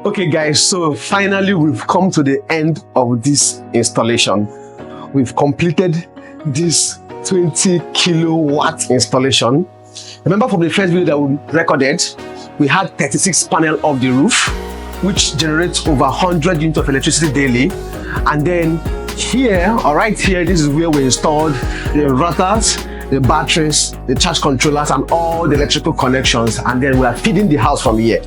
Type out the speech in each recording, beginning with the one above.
Okay guys, so finally we've come to the end of this installation. We've completed this 20 kilowatt installation. Remember from the first video that we recorded, we had 36 panels off the roof, which generates over 100 units of electricity daily. And then here, or right here, this is where we installed the inverters, the batteries, the charge controllers, and all the electrical connections. And then we are feeding the house from here.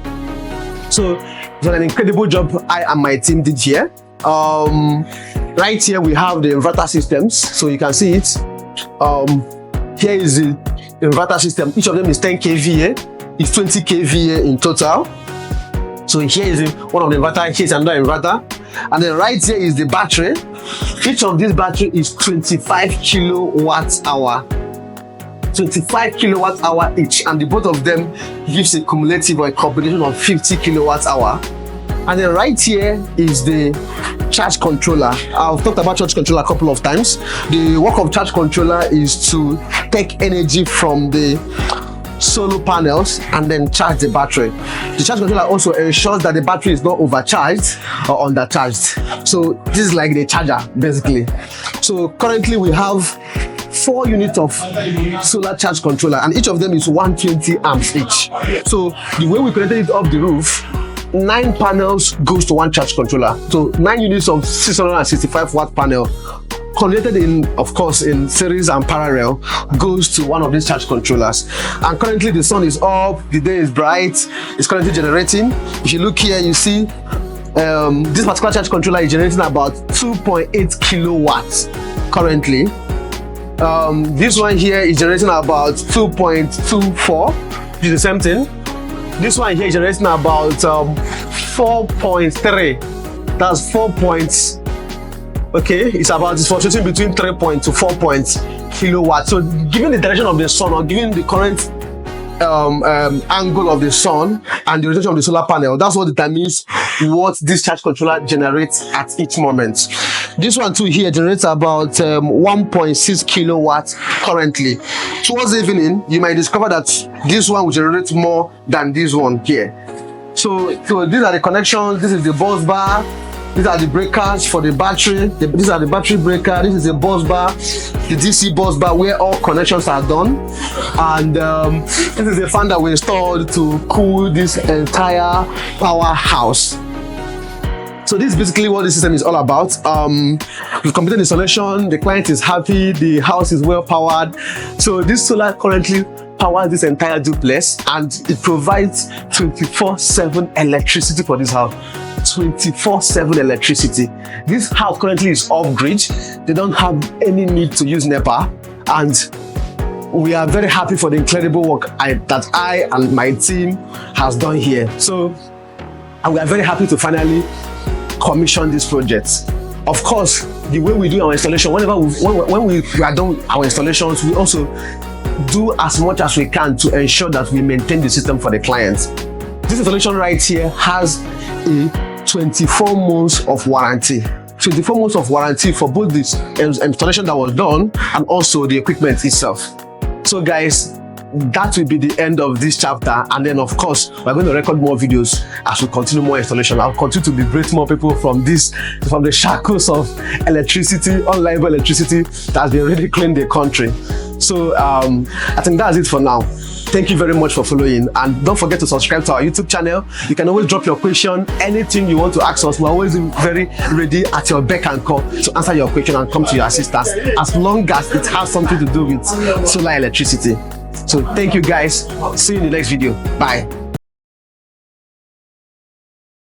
So it was an incredible job I and my team did here. Right here we have the inverter systems, so you can see it. Here is the inverter system. Each of them is 10 kVA. It's 20 kVA in total. So here is one of the inverter. Here is another inverter, and then right here is the battery. Each of these battery is 25 kilowatt hour. 25 kilowatt hour each, and the both of them gives a cumulative or a combination of 50 kilowatt hour. And then right here is the charge controller. I've talked about charge controller a couple of times. The work of charge controller is to take energy from the solar panels and then charge the battery. The charge controller also ensures that the battery is not overcharged or undercharged. So this is like the charger basically. So currently we have 4 units of solar charge controller, and each of them is 120 amps each. So the way we connected it up the roof, 9 panels goes to one charge controller. So 9 units of 665 watt panel connected in, of course, in series and parallel, goes to one of these charge controllers. And currently the sun is up, the day is bright, it's currently generating. If you look here, you see this particular charge controller is generating about 2.8 kilowatts currently. This one here is generating about 2.24, which is the same thing. This one here is generating about 4.3. That's 4 points. Okay, it's fluctuating between 3 to 4 kilowatts. So given the direction of the sun, or given the current angle of the sun and the rotation of the solar panel, that's what determines what this charge controller generates at each moment. This one too here generates about 1.6 kilowatts currently. Towards evening, you might discover that this one will generate more than this one here. So these are the connections. This is the bus bar. These are the breakers for the battery. These are the battery breaker. This is the bus bar, the DC bus bar where all connections are done. And this is the fan that we installed to cool this entire powerhouse. So this is basically what this system is all about. We've completed the installation, the client is happy, the house is well powered. So this solar currently powers this entire duplex, and it provides 24/7 electricity for this house. 24/7 electricity. This house currently is off grid. They don't have any need to use NEPA, and we are very happy for the incredible work that I and my team has done here. So we are very happy to finally commission this project. Of course, the way we do our installation, when we are done with our installations, we also do as much as we can to ensure that we maintain the system for the clients. This installation right here has a 24 months of warranty. 24 months of warranty for both this installation that was done and also the equipment itself. So guys, that will be the end of this chapter, and then of course we're going to record more videos as we continue more installation. I'll continue to liberate more people from the shackles of electricity, unreliable electricity that has been really cleaning the country. So I think that's it for now. Thank you very much for following, and don't forget to subscribe to our YouTube channel. You can always drop your question, anything you want to ask us. We're always very ready at your beck and call to answer your question and come to your assistance, as long as it has something to do with solar electricity. So thank you guys. See you in the next video. Bye.